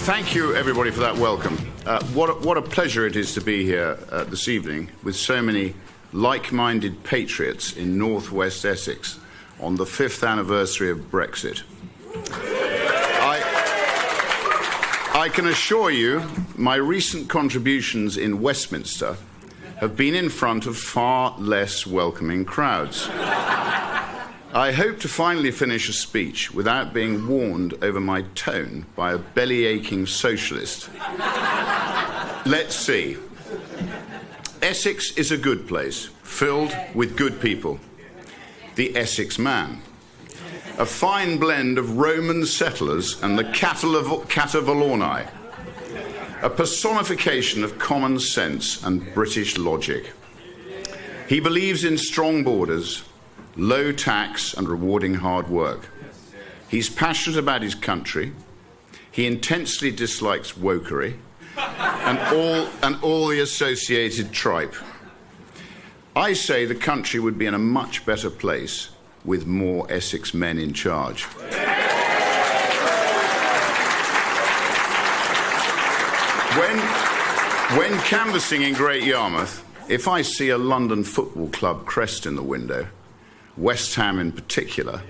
Thank you, everybody, for that welcome. What a pleasure it is to be here this evening with so many like-minded patriots in northwest Essex on the 5th anniversary of Brexit. I can assure you my recent contributions in Westminster have been in front of far less welcoming crowds. I hope to finally finish a speech without being warned over my tone by a belly-aching socialist. Let's see. Essex is a good place, filled with good people. The Essex man. A fine blend of Roman settlers and the Catavalorni. A personification of common sense and British logic. He believes in strong borders, low tax and rewarding hard work. He's passionate about his country. He intensely dislikes wokery and all the associated tripe. I say the country would be in a much better place with more Essex men in charge. When canvassing in Great Yarmouth, if I see a London Football Club crest in the window, West Ham in particular,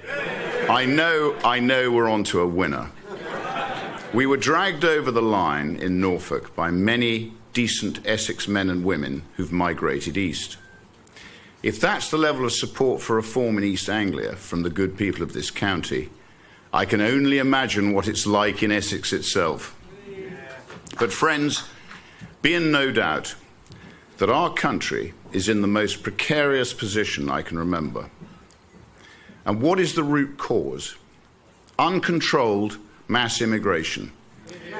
I know we're on to a winner. We were dragged over the line in Norfolk by many decent Essex men and women who've migrated east. If that's the level of support for reform in East Anglia from the good people of this county, I can only imagine what it's like in Essex itself. But friends, be in no doubt that our country is in the most precarious position I can remember. And what is the root cause? Uncontrolled mass immigration.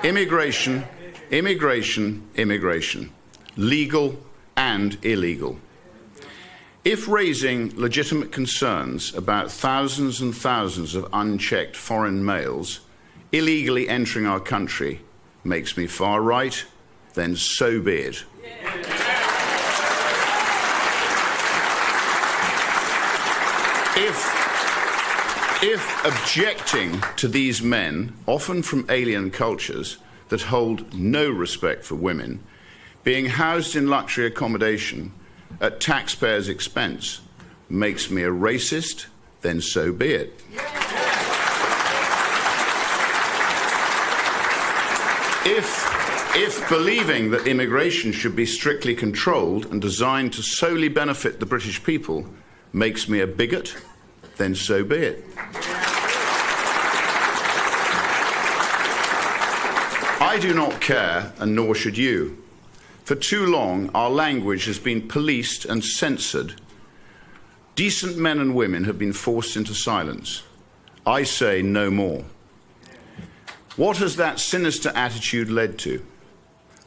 Immigration, immigration, immigration. Legal and illegal. If raising legitimate concerns about thousands and thousands of unchecked foreign males illegally entering our country makes me far right, then so be it. If objecting to these men, often from alien cultures that hold no respect for women, being housed in luxury accommodation at taxpayers' expense makes me a racist, then so be it. If believing that immigration should be strictly controlled and designed to solely benefit the British people makes me a bigot, then so be it. I do not care, and nor should you. For too long, our language has been policed and censored. Decent men and women have been forced into silence. I say no more. What has that sinister attitude led to?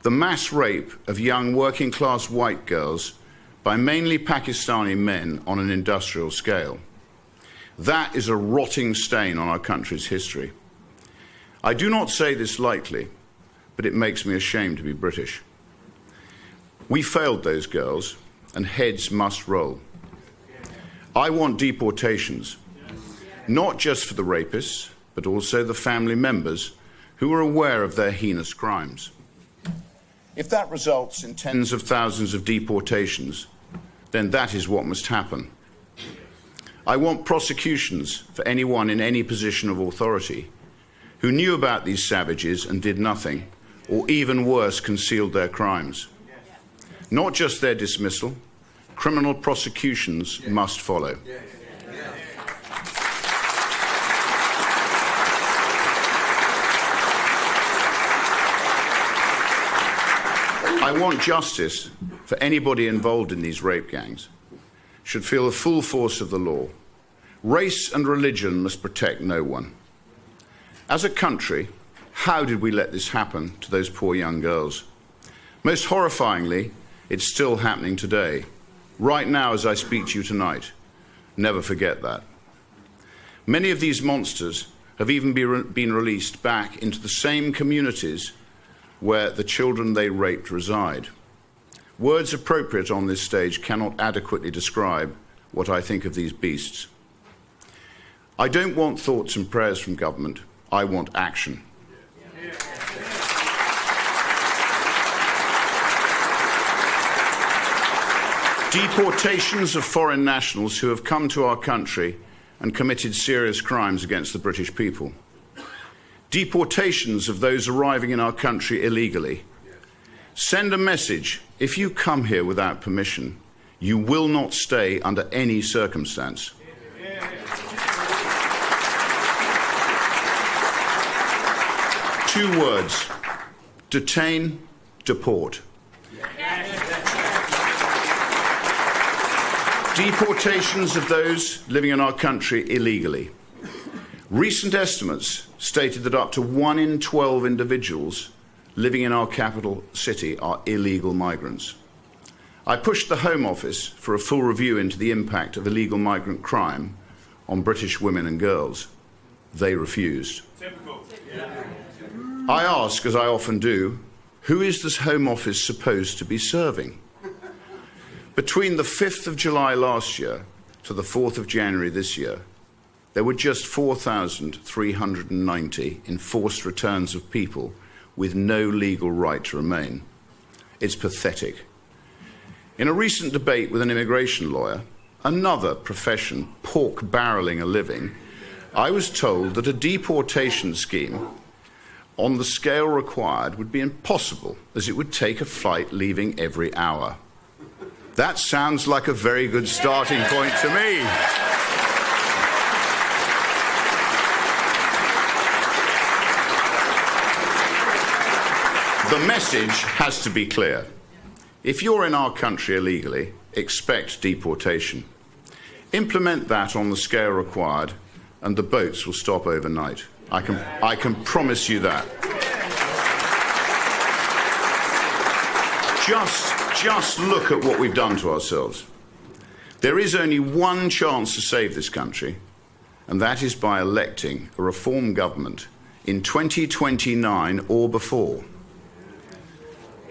The mass rape of young working-class white girls by mainly Pakistani men on an industrial scale. That is a rotting stain on our country's history. I do not say this lightly, but it makes me ashamed to be British. We failed those girls, and heads must roll. I want deportations, not just for the rapists, but also the family members who are aware of their heinous crimes. If that results in tens of thousands of deportations, then that is what must happen. I want prosecutions for anyone in any position of authority who knew about these savages and did nothing, or even worse, concealed their crimes. Not just their dismissal, criminal prosecutions must follow. I want justice for anybody involved in these rape gangs. Should feel the full force of the law. Race and religion must protect no one. As a country, how did we let this happen to those poor young girls? Most horrifyingly, it's still happening today. Right now as I speak to you tonight. Never forget that. Many of these monsters have even been released back into the same communities where the children they raped reside. Words appropriate on this stage cannot adequately describe what I think of these beasts. I don't want thoughts and prayers from government. I want action. Deportations of foreign nationals who have come to our country and committed serious crimes against the British people. Deportations of those arriving in our country illegally. Send a message: if you come here without permission, you will not stay under any circumstance. Two words: detain, deport. Deportations of those living in our country illegally. Recent estimates stated that up to 1 in 12 individuals living in our capital city are illegal migrants. I pushed the Home Office for a full review into the impact of illegal migrant crime on British women and girls. They refused. Typical. I ask, as I often do, who is this Home Office supposed to be serving? Between the 5th of July last year to the 4th of January this year, there were just 4,390 enforced returns of people with no legal right to remain. It's pathetic. In a recent debate with an immigration lawyer, another profession pork-barreling a living, I was told that a deportation scheme on the scale required would be impossible, as it would take a flight leaving every hour. That sounds like a very good starting point to me. The message has to be clear. If you're in our country illegally, expect deportation. Implement that on the scale required, and the boats will stop overnight. I can promise you that. Just look at what we've done to ourselves. There is only one chance to save this country, and that is by electing a reform government in 2029 or before.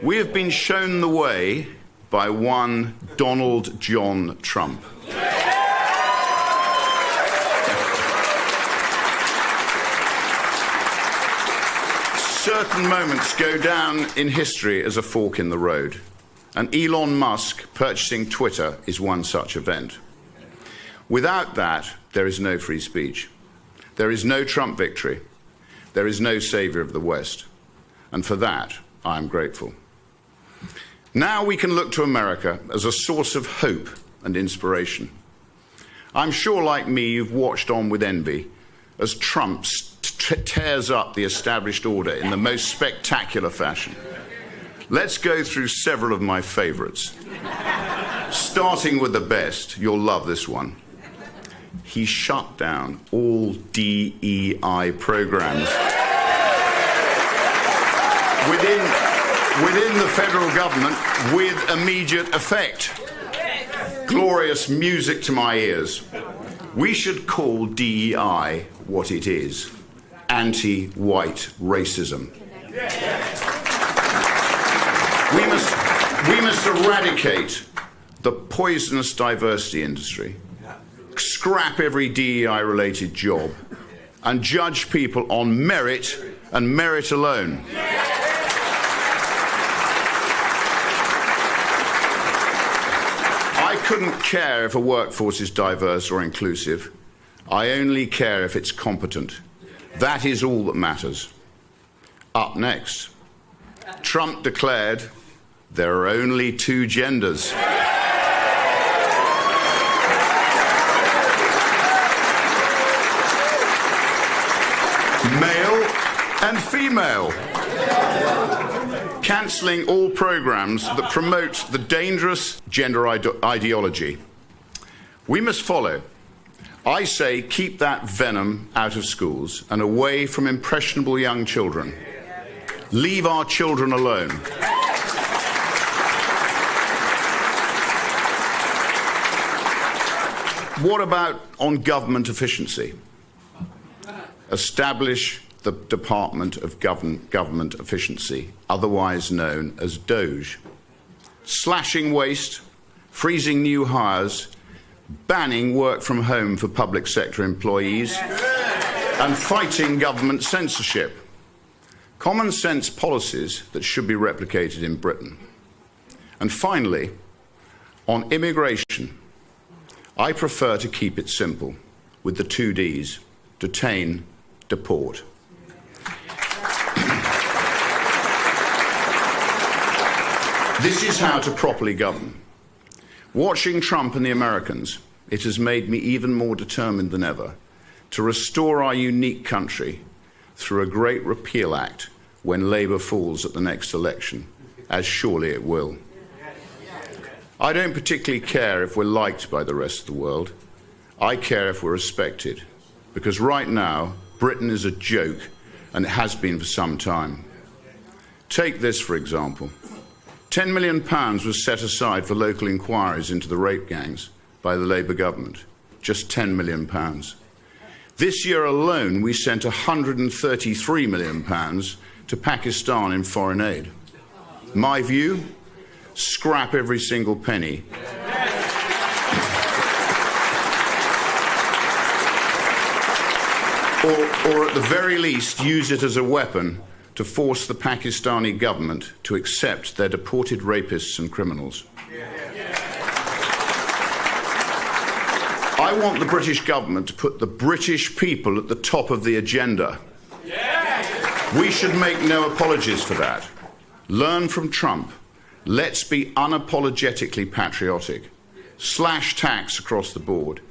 We have been shown the way by one Donald John Trump. Certain moments go down in history as a fork in the road, and Elon Musk purchasing Twitter is one such event. Without that, there is no free speech. There is no Trump victory. There is no saviour of the West. And for that, I am grateful. Now we can look to America as a source of hope and inspiration. I'm sure, like me, you've watched on with envy as Trump tears up the established order in the most spectacular fashion. Let's go through several of my favourites. Starting with the best, you'll love this one. He shut down all DEI programs within the federal government with immediate effect. Glorious music to my ears. We should call DEI what it is: anti-white racism. We must eradicate the poisonous diversity industry, scrap every DEI-related job, and judge people on merit and merit alone. I couldn't care if a workforce is diverse or inclusive. I only care if it's competent. That is all that matters. Up next, Trump declared there are only two genders. Male and female. Cancelling all programs that promote the dangerous gender ideology. We must follow. I say keep that venom out of schools and away from impressionable young children. Leave our children alone. What about on government efficiency? Establish the Department of Government Efficiency, otherwise known as DOGE. Slashing waste, freezing new hires, banning work from home for public sector employees, and fighting government censorship. Common sense policies that should be replicated in Britain. And finally, On immigration, I prefer to keep it simple with the 2 Ds: detain, deport. This is how to properly govern. Watching Trump and the Americans, it has made me even more determined than ever to restore our unique country through a great repeal act when Labour falls at the next election, as surely it will. I don't particularly care if we're liked by the rest of the world. I care if we're respected, because right now, Britain is a joke, and it has been for some time. Take this, for example. £10 million was set aside for local inquiries into the rape gangs by the Labour government. Just £10 million. This year alone, we sent £133 million to Pakistan in foreign aid. My view? Scrap every single penny. Or at the very least, use it as a weapon to force the Pakistani government to accept their deported rapists and criminals. I want the British government to put the British people at the top of the agenda. We should make no apologies for that. Learn from Trump. Let's be unapologetically patriotic. Slash tax across the board.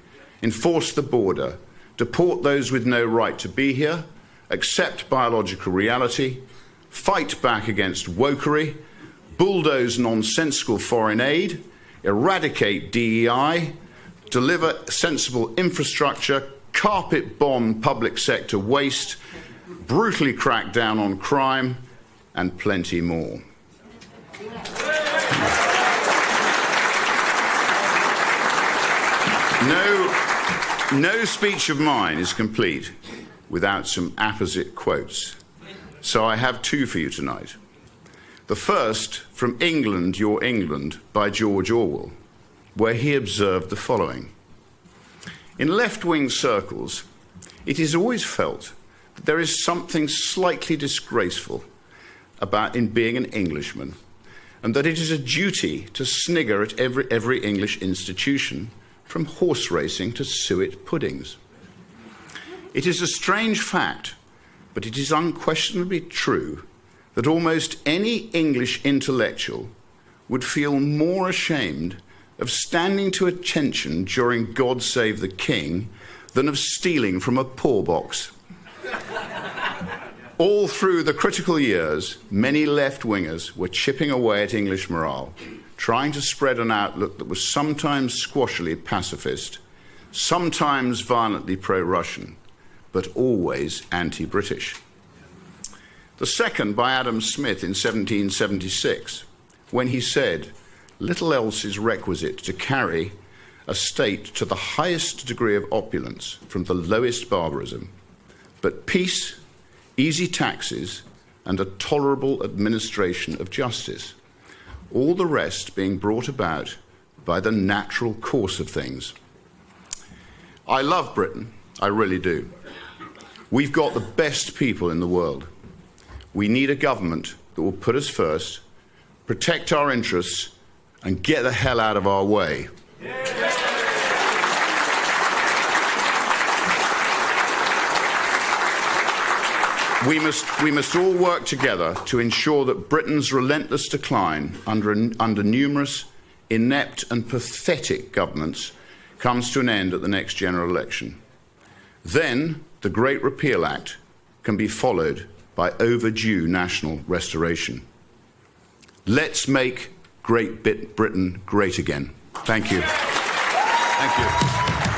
Enforce the border. Deport those with no right to be here. Accept biological reality. Fight back against wokery. Bulldoze nonsensical foreign aid. Eradicate DEI. Deliver sensible infrastructure. Carpet bomb public sector waste. Brutally crack down on crime. And plenty more. No speech of mine is complete without some apposite quotes. So I have 2 for you tonight. The first from England, Your England by George Orwell, where he observed the following. In left-wing circles, it is always felt that there is something slightly disgraceful about in being an Englishman, and that it is a duty to snigger at every English institution, from horse racing to suet puddings. It is a strange fact, but it is unquestionably true, that almost any English intellectual would feel more ashamed of standing to attention during God Save the King than of stealing from a poor box. All through the critical years, many left-wingers were chipping away at English morale, trying to spread an outlook that was sometimes squashily pacifist, sometimes violently pro-Russian, but always anti-British. The second by Adam Smith in 1776, when he said, "Little else is requisite to carry a state to the highest degree of opulence from the lowest barbarism, but peace, easy taxes, and a tolerable administration of justice, all the rest being brought about by the natural course of things." I love Britain, I really do. We've got the best people in the world. We need a government that will put us first, protect our interests, and get the hell out of our way. We must all work together to ensure that Britain's relentless decline under numerous inept and pathetic governments comes to an end at the next general election. Then the Great Repeal Act can be followed by overdue national restoration. Let's make Great Britain great again. Thank you. Thank you.